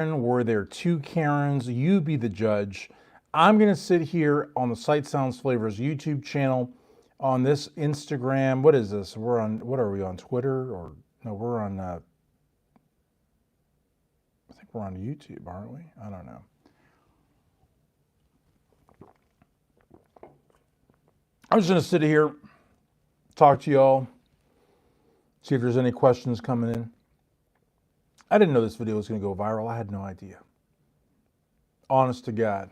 Were there two Karens? You be the judge. I'm going to sit here on the Sight Sounds Flavors YouTube channel, on this Instagram. What is this? We're on, what are we on, Twitter? Or no, we're on, I think we're on YouTube, aren't we? I don't know. I'm just going to sit here, talk to y'all, see if there's any questions coming in. I didn't know this video was going to go viral. I had no idea. Honest to God,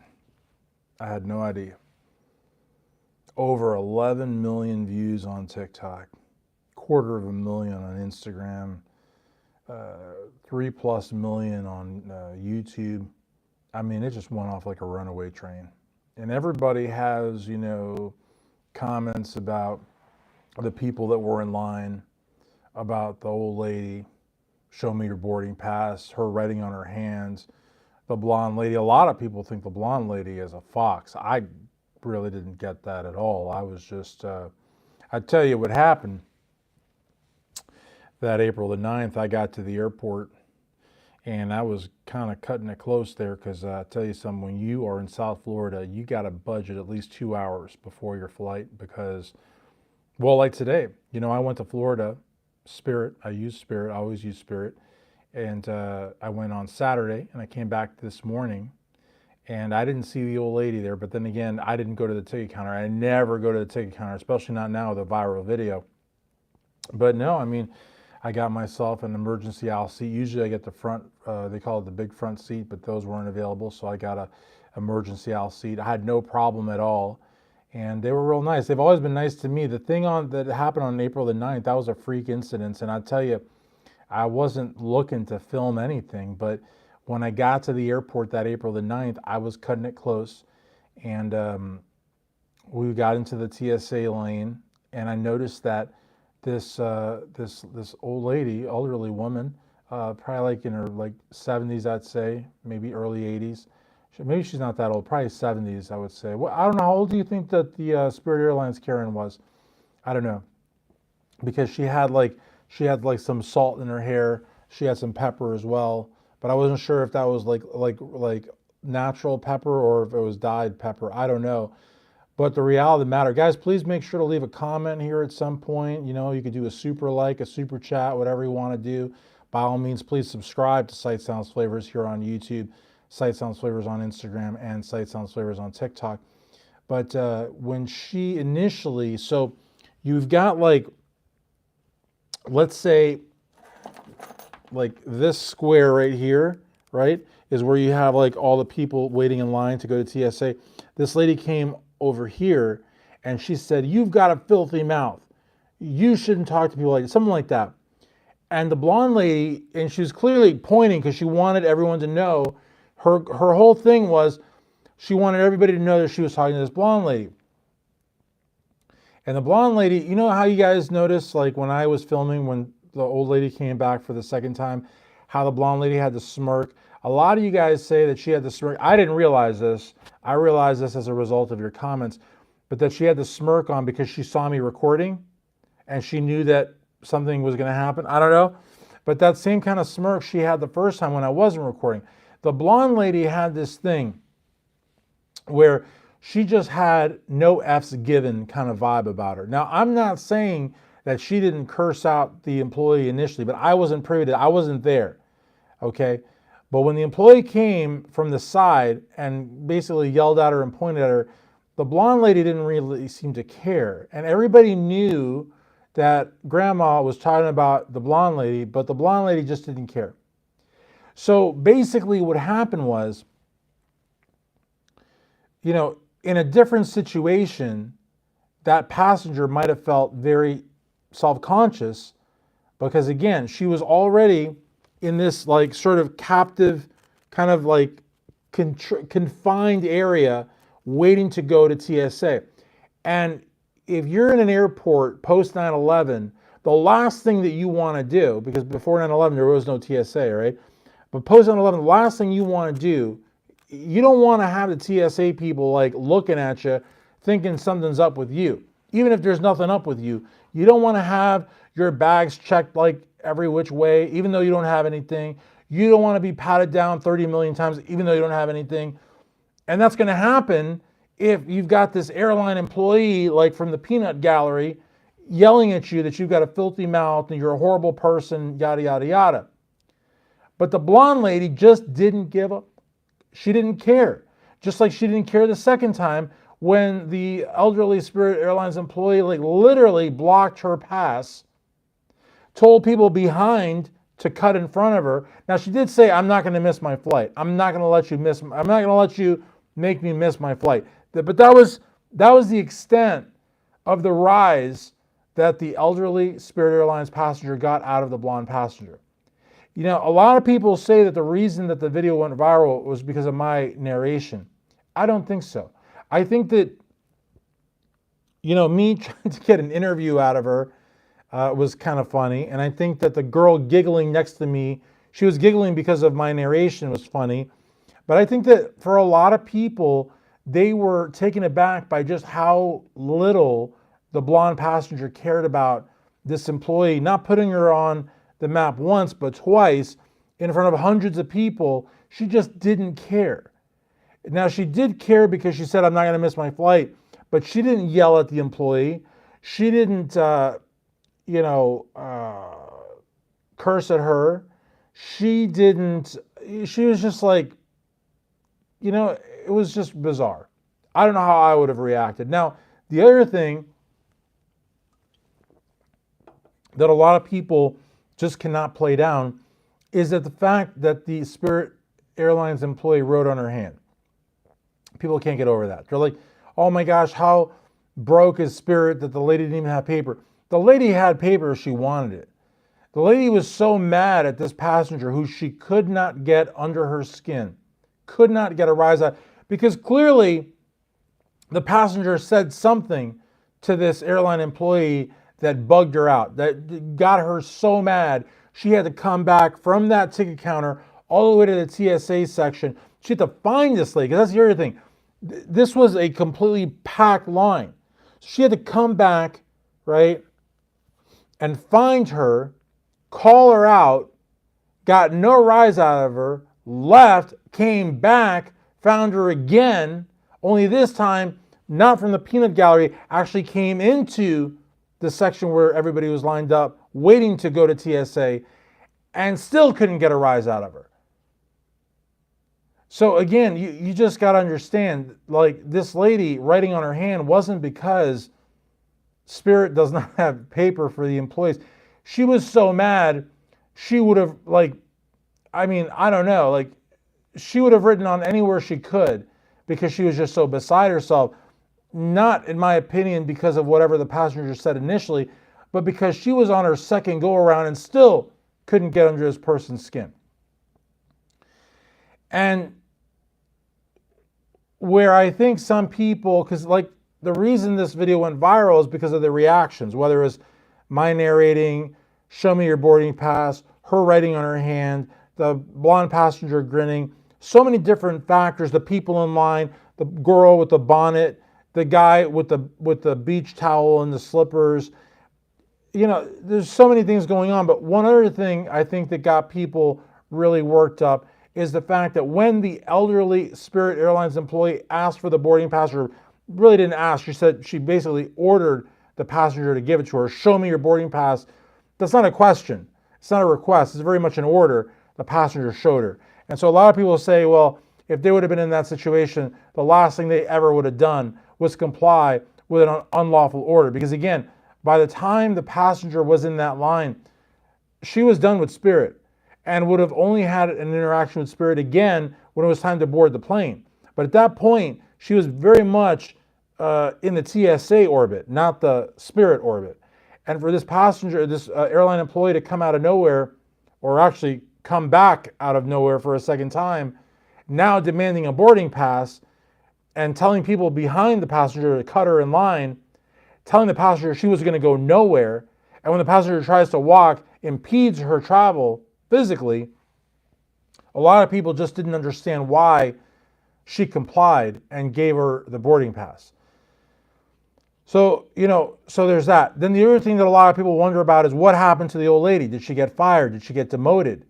I had no idea. Over 11 million views on TikTok, 250,000 on Instagram, 3+ million on YouTube. I mean, it just went off like a runaway train. And everybody has, you know, comments about the people that were in line, about the old lady, show me your boarding pass, her writing on her hands, the blonde lady. A lot of people think the blonde lady is a fox. I really didn't get that at all. I was just, I tell you what happened. That April the 9th, I got to the airport, and I was kind of cutting it close there, because I tell you something, when you are in South Florida, you got to budget at least 2 hours before your flight, because, well, like today, you know, I went to Florida, Spirit. I use Spirit. I always use Spirit. And I went on Saturday, and I came back this morning, and I didn't see the old lady there. But then again, I didn't go to the ticket counter. I never go to the ticket counter, especially not now with a viral video. But no, I mean, I got myself an emergency aisle seat. Usually I get the front, they call it the big front seat, but those weren't available. So I got a emergency aisle seat. I had no problem at all. And they were real nice. They've always been nice to me. The thing that happened on April the 9th, that was a freak incident. And I tell you, I wasn't looking to film anything, but when I got to the airport that April the 9th, I was cutting it close. And we got into the TSA lane, and I noticed that this old lady, elderly woman, probably like in her like 70s, I'd say, maybe early 80s. Maybe she's not that old, probably 70s, I would say. Well, I don't know, how old do you think that the Spirit Airlines Karen was? I don't know, because she had like some salt in her hair. She had some pepper as well, but I wasn't sure if that was like natural pepper or if it was dyed pepper. I don't know. But the reality of the matter, guys, please make sure to leave a comment here at some point. You know, you could do a super like, a super chat, whatever you want to do. By all means, please subscribe to Sight Sounds Flavors here on YouTube, Sight Sounds Flavors on Instagram, and Sight Sounds Flavors on TikTok. But when she initially, so you've got like, let's say like this square right here, right, is where you have like all the people waiting in line to go to TSA. This lady came over here and she said, "You've got a filthy mouth. You shouldn't talk to people like that," something like that. And the blonde lady, and she was clearly pointing because she wanted everyone to know, her whole thing was she wanted everybody to know that she was talking to this blonde lady. And the blonde lady, you know how you guys noticed, like when I was filming, when the old lady came back for the second time, how the blonde lady had the smirk? A lot of you guys say that she had the smirk. I didn't realize this. I realized this as a result of your comments, but that she had the smirk on because she saw me recording and she knew that something was going to happen. I don't know. But that same kind of smirk she had the first time when I wasn't recording. The blonde lady had this thing where she just had no F's given kind of vibe about her. Now, I'm not saying that she didn't curse out the employee initially, but I wasn't privy to, I wasn't there, okay? But when the employee came from the side and basically yelled at her and pointed at her, the blonde lady didn't really seem to care. And everybody knew that grandma was talking about the blonde lady, but the blonde lady just didn't care. So basically what happened was, you know, in a different situation, that passenger might have felt very self-conscious because, again, she was already in this like sort of captive, kind of like confined area waiting to go to TSA. And if you're in an airport post 9/11, the last thing that you want to do, because before 9/11 there was no TSA, right? But post 9/11, the last thing you want to do, you don't want to have the TSA people like looking at you thinking something's up with you. Even if there's nothing up with you, you don't want to have your bags checked like every which way, even though you don't have anything. You don't want to be patted down 30 million times, even though you don't have anything. And that's going to happen if you've got this airline employee, like from the peanut gallery, yelling at you that you've got a filthy mouth and you're a horrible person, yada, yada, yada. But the blonde lady just didn't give up. She didn't care. Just like she didn't care the second time when the elderly Spirit Airlines employee like literally blocked her pass, told people behind to cut in front of her. Now she did say, "I'm not going to miss my flight. I'm not going to let you make me miss my flight." But that was the extent of the rise that the elderly Spirit Airlines passenger got out of the blonde passenger. You know, a lot of people say that the reason that the video went viral was because of my narration. I don't think so. I think that, you know, me trying to get an interview out of her was kind of funny. And I think that the girl giggling next to me, she was giggling because of my narration, was funny. But I think that for a lot of people, they were taken aback by just how little the blonde passenger cared about this employee, not putting her on the map once, but twice in front of hundreds of people. She just didn't care. Now, she did care because she said, "I'm not going to miss my flight," but she didn't yell at the employee. She didn't, curse at her. She was just like, you know, it was just bizarre. I don't know how I would have reacted. Now, the other thing that a lot of people just cannot play down is that the fact that the Spirit Airlines employee wrote on her hand. People can't get over that. They're like, "Oh my gosh, how broke is Spirit that the lady didn't even have paper?" The lady had paper if she wanted it. The lady was so mad at this passenger who she could not get under her skin, could not get a rise out, because clearly the passenger said something to this airline employee that bugged her out, that got her so mad, she had to come back from that ticket counter all the way to the TSA section. She had to find this lady, because that's the other thing. This was a completely packed line. She had to come back, right, and find her, call her out, got no rise out of her, left, came back, found her again, only this time, not from the peanut gallery, actually came into the section where everybody was lined up, waiting to go to TSA, and still couldn't get a rise out of her. So again, you just got to understand, like, this lady writing on her hand wasn't because Spirit does not have paper for the employees. She was so mad, she would have, I don't know, she would have written on anywhere she could because she was just so beside herself. Not, in my opinion, because of whatever the passenger said initially, but because she was on her second go around and still couldn't get under this person's skin. And where I think some people, because the reason this video went viral is because of the reactions, whether it was my narrating, "Show me your boarding pass," her writing on her hand, the blonde passenger grinning, so many different factors, the people in line, the girl with the bonnet, the guy with the beach towel and the slippers. You know, there's so many things going on. But one other thing I think that got people really worked up is the fact that when the elderly Spirit Airlines employee asked for the boarding pass, or really didn't ask, she basically ordered the passenger to give it to her. "Show me your boarding pass." That's not a question. It's not a request. It's very much an order. The passenger showed her. And so a lot of people say, well, if they would have been in that situation, the last thing they ever would have done was comply with an unlawful order. Because again, by the time the passenger was in that line, she was done with Spirit and would have only had an interaction with Spirit again when it was time to board the plane. But at that point, she was very much in the TSA orbit, not the Spirit orbit. And for this passenger, this airline employee to come out of nowhere, or actually come back out of nowhere for a second time, now demanding a boarding pass and telling people behind the passenger to cut her in line, telling the passenger she was going to go nowhere, and when the passenger tries to walk, impedes her travel physically, a lot of people just didn't understand why she complied and gave her the boarding pass. So, so there's that. Then the other thing that a lot of people wonder about is what happened to the old lady. Did she get fired? Did she get demoted?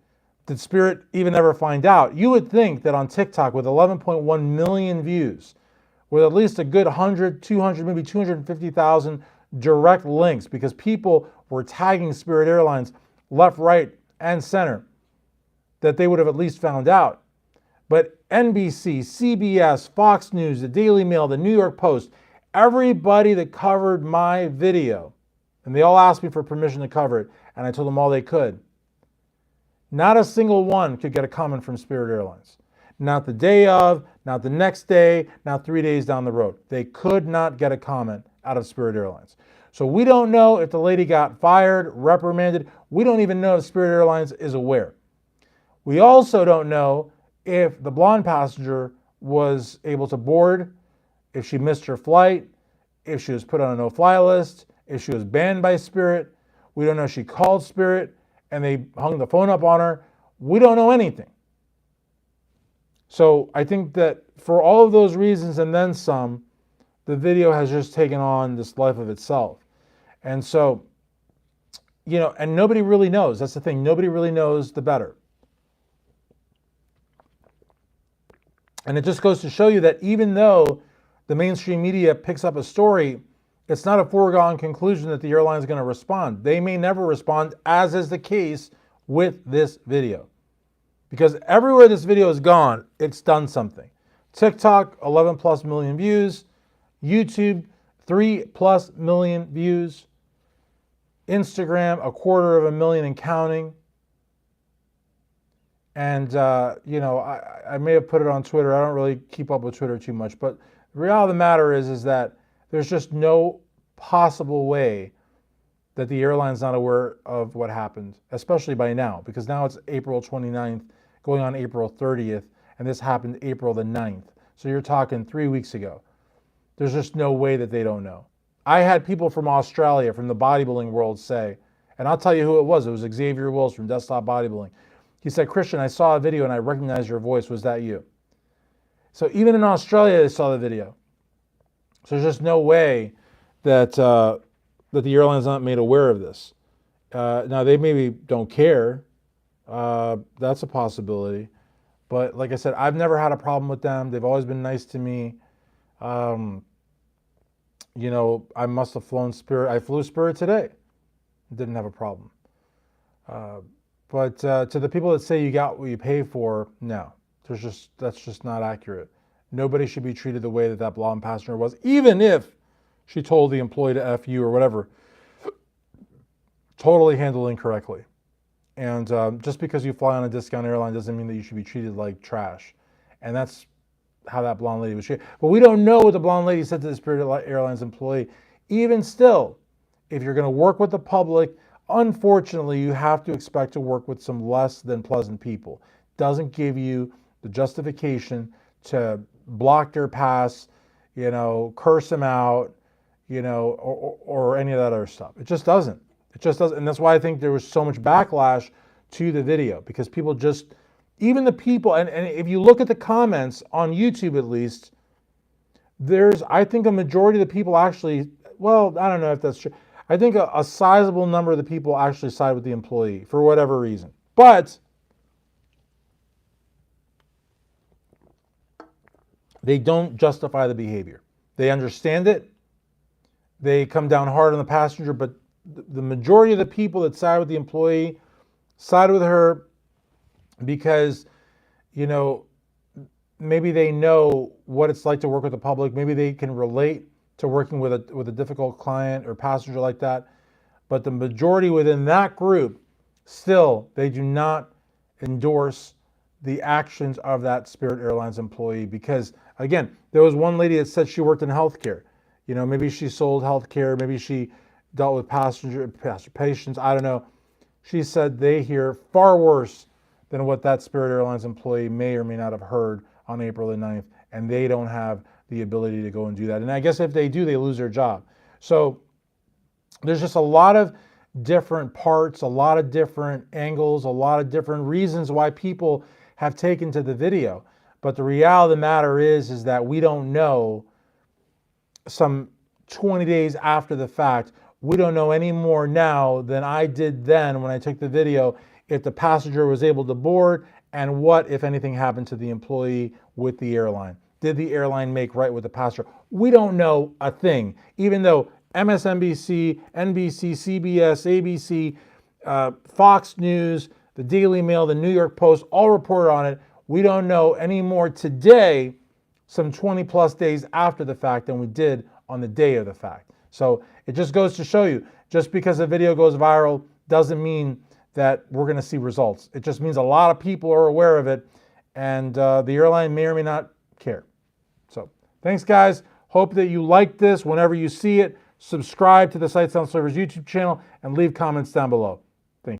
did Spirit even ever find out? You would think that on TikTok with 11.1 million views, with at least a good 100, 200, maybe 250,000 direct links, because people were tagging Spirit Airlines left, right, and center, that they would have at least found out. But NBC, CBS, Fox News, the Daily Mail, the New York Post, everybody that covered my video, and they all asked me for permission to cover it, and I told them all they could. Not a single one could get a comment from Spirit Airlines. Not the day of, not the next day, not 3 days down the road. They could not get a comment out of Spirit Airlines. So we don't know if the lady got fired, reprimanded. We don't even know if Spirit Airlines is aware. We also don't know if the blonde passenger was able to board, if she missed her flight, if she was put on a no-fly list, if she was banned by Spirit. We don't know if she called Spirit and they hung the phone up on her. We don't know anything. So I think that for all of those reasons and then some, the video has just taken on this life of itself. And so, and nobody really knows. That's the thing. Nobody really knows the better. And it just goes to show you that even though the mainstream media picks up a story, it's not a foregone conclusion that the airline is going to respond. They may never respond, as is the case with this video. Because everywhere this video has gone, it's done something. TikTok, 11 plus million views. YouTube, 3 plus million views. Instagram, 250,000 and counting. And, I may have put it on Twitter. I don't really keep up with Twitter too much. But the reality of the matter is that there's just no possible way that the airline's not aware of what happened, especially by now, because now it's April 29th, going on April 30th, and this happened April the 9th. So you're talking 3 weeks ago. There's just no way that they don't know. I had people from Australia, from the bodybuilding world say, and I'll tell you who it was. It was Xavier Wills from Desktop Bodybuilding. He said, Christian, I saw a video and I recognized your voice. Was that you? So even in Australia, they saw the video. So there's just no way that that the airline's not made aware of this. Now, they maybe don't care. That's a possibility. But like I said, I've never had a problem with them. They've always been nice to me. I must have flown Spirit. I flew Spirit today. Didn't have a problem. But to the people that say you got what you pay for, no. That's just not accurate. Nobody should be treated the way that that blonde passenger was, even if she told the employee to F you or whatever. Totally handled incorrectly. And just because you fly on a discount airline doesn't mean that you should be treated like trash. And that's how that blonde lady was treated. But we don't know what the blonde lady said to the Spirit Airlines employee. Even still, if you're going to work with the public, unfortunately, you have to expect to work with some less than pleasant people. Doesn't give you the justification to block their pass, curse them out, or any of that other stuff. It just doesn't. It just doesn't. And that's why I think there was so much backlash to the video, because people just, even the people, and if you look at the comments on YouTube at least, I think a majority of the people actually, well, I don't know if that's true. I think a sizable number of the people actually side with the employee for whatever reason. But they don't justify the behavior. They understand it. They come down hard on the passenger, but the majority of the people that side with the employee side with her because, maybe they know what it's like to work with the public. Maybe they can relate to working with a difficult client or passenger like that. But the majority within that group, still, they do not endorse the actions of that Spirit Airlines employee because, again, there was one lady that said she worked in healthcare. Maybe she sold healthcare, maybe she dealt with patients, I don't know. She said they hear far worse than what that Spirit Airlines employee may or may not have heard on April the 9th, and they don't have the ability to go and do that. And I guess if they do, they lose their job. So there's just a lot of different parts, a lot of different angles, a lot of different reasons why people have taken to the video. But the reality of the matter is that we don't know some 20 days after the fact. We don't know any more now than I did then when I took the video if the passenger was able to board, and what, if anything, happened to the employee with the airline. Did the airline make right with the passenger? We don't know a thing, even though MSNBC, NBC, CBS, ABC, Fox News, the Daily Mail, the New York Post all report on it. We don't know any more today, some 20 plus days after the fact, than we did on the day of the fact. So it just goes to show you, just because a video goes viral doesn't mean that we're going to see results. It just means a lot of people are aware of it, and the airline may or may not care. So thanks, guys. Hope that you like this. Whenever you see it, subscribe to the Sight Sound Servers YouTube channel and leave comments down below.